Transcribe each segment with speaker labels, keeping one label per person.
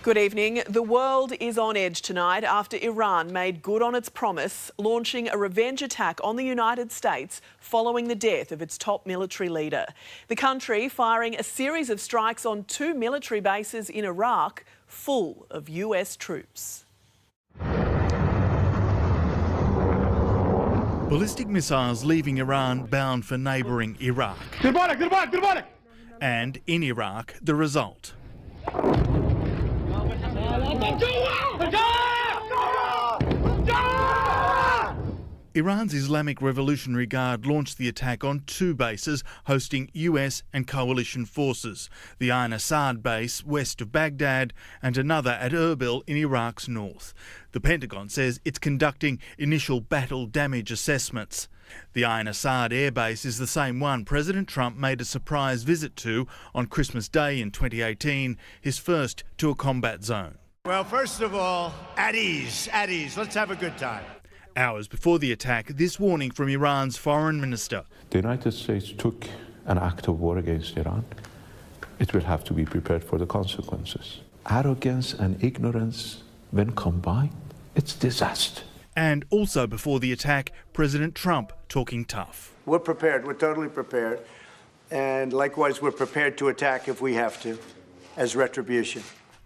Speaker 1: Good evening. The world is on edge tonight after Iran made good on its promise, launching a revenge attack on the United States following the death of its top military leader. The country firing a series of strikes on 2 military bases in Iraq full of US troops.
Speaker 2: Ballistic missiles leaving Iran bound for neighbouring Iraq. And in Iraq, the result. Iran's Islamic Revolutionary Guard launched the attack on 2 bases hosting US and coalition forces, the Ain Assad base west of Baghdad and another at Erbil in Iraq's north. The Pentagon says it's conducting initial battle damage assessments. The Ain Assad airbase is the same one President Trump made a surprise visit to on Christmas Day in 2018, his first to a combat zone.
Speaker 3: Well, first of all, at ease. Let's have a good time.
Speaker 2: Hours before the attack, this warning from Iran's foreign minister.
Speaker 4: The United States took an act of war against Iran. It will have to be prepared for the consequences. Arrogance and ignorance, when combined, it's disaster.
Speaker 2: And also before the attack, President Trump talking tough.
Speaker 3: We're prepared. We're totally prepared. And likewise, we're prepared to attack if we have to, as retribution.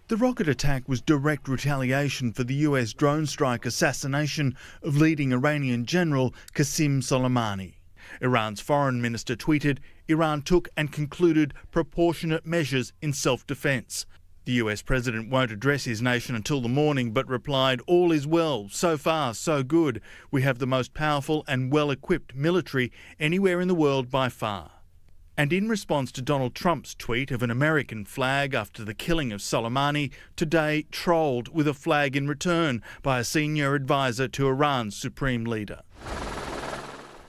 Speaker 2: The rocket attack was direct retaliation for the US drone strike assassination of leading Iranian general Qasem Soleimani. Iran's foreign minister tweeted, Iran took and concluded proportionate measures in self-defence. The US president won't address his nation until the morning, but replied, all is well, so far, so good. We have the most powerful and well-equipped military anywhere in the world by far. And in response to Donald Trump's tweet of an American flag after the killing of Soleimani, today trolled with a flag in return by a senior advisor to Iran's supreme leader.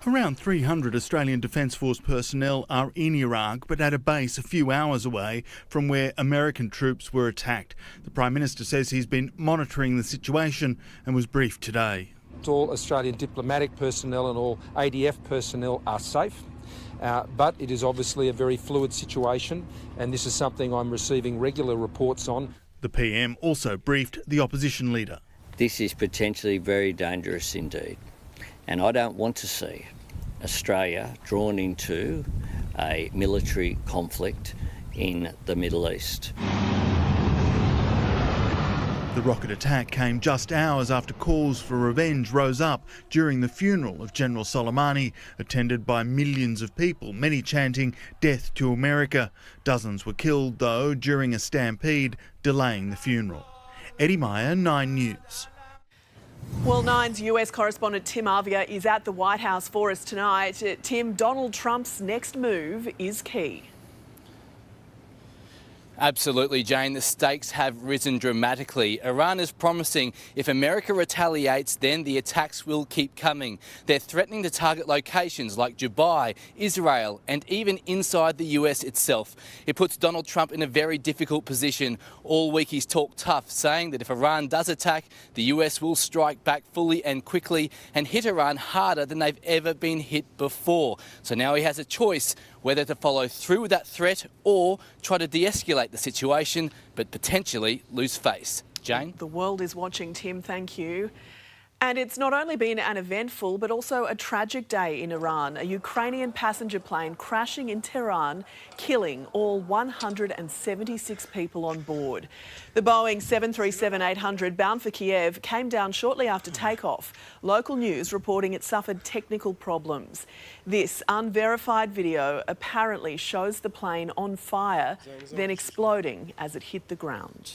Speaker 2: Around 300 Australian Defence Force personnel are in Iraq, but at a base a few hours away from where American troops were attacked. The Prime Minister says he's been monitoring the situation and was briefed today.
Speaker 5: All Australian diplomatic personnel and all ADF personnel are safe. But it is obviously a very fluid situation, and this is something I'm receiving regular reports on.
Speaker 2: The PM also briefed the opposition leader.
Speaker 6: This is potentially very dangerous indeed, and I don't want to see Australia drawn into a military conflict in the Middle East.
Speaker 2: The rocket attack came just hours after calls for revenge rose up during the funeral of General Soleimani, attended by millions of people, many chanting "Death to America." Dozens were killed, though, during a stampede, delaying the funeral. Eddie Meyer, 9 News.
Speaker 1: Well, Nine's US correspondent Tim Avia is at the White House for us tonight. Tim, Donald Trump's next move is key.
Speaker 7: Absolutely, Jane. The stakes have risen dramatically. Iran is promising if America retaliates, then the attacks will keep coming. They're threatening to target locations like Dubai, Israel, and even inside the US itself. It puts Donald Trump in a very difficult position. All week he's talked tough, saying that if Iran does attack, the US will strike back fully and quickly and hit Iran harder than they've ever been hit before. So now he has a choice whether to follow through with that threat or try to de-escalate the situation, but potentially lose face. Jane?
Speaker 1: The world is watching, Tim. Thank you. And it's not only been an eventful but also a tragic day in Iran. A Ukrainian passenger plane crashing in Tehran, killing all 176 people on board. The Boeing 737-800 bound for Kiev came down shortly after takeoff. Local news reporting it suffered technical problems. This unverified video apparently shows the plane on fire, then exploding as it hit the ground.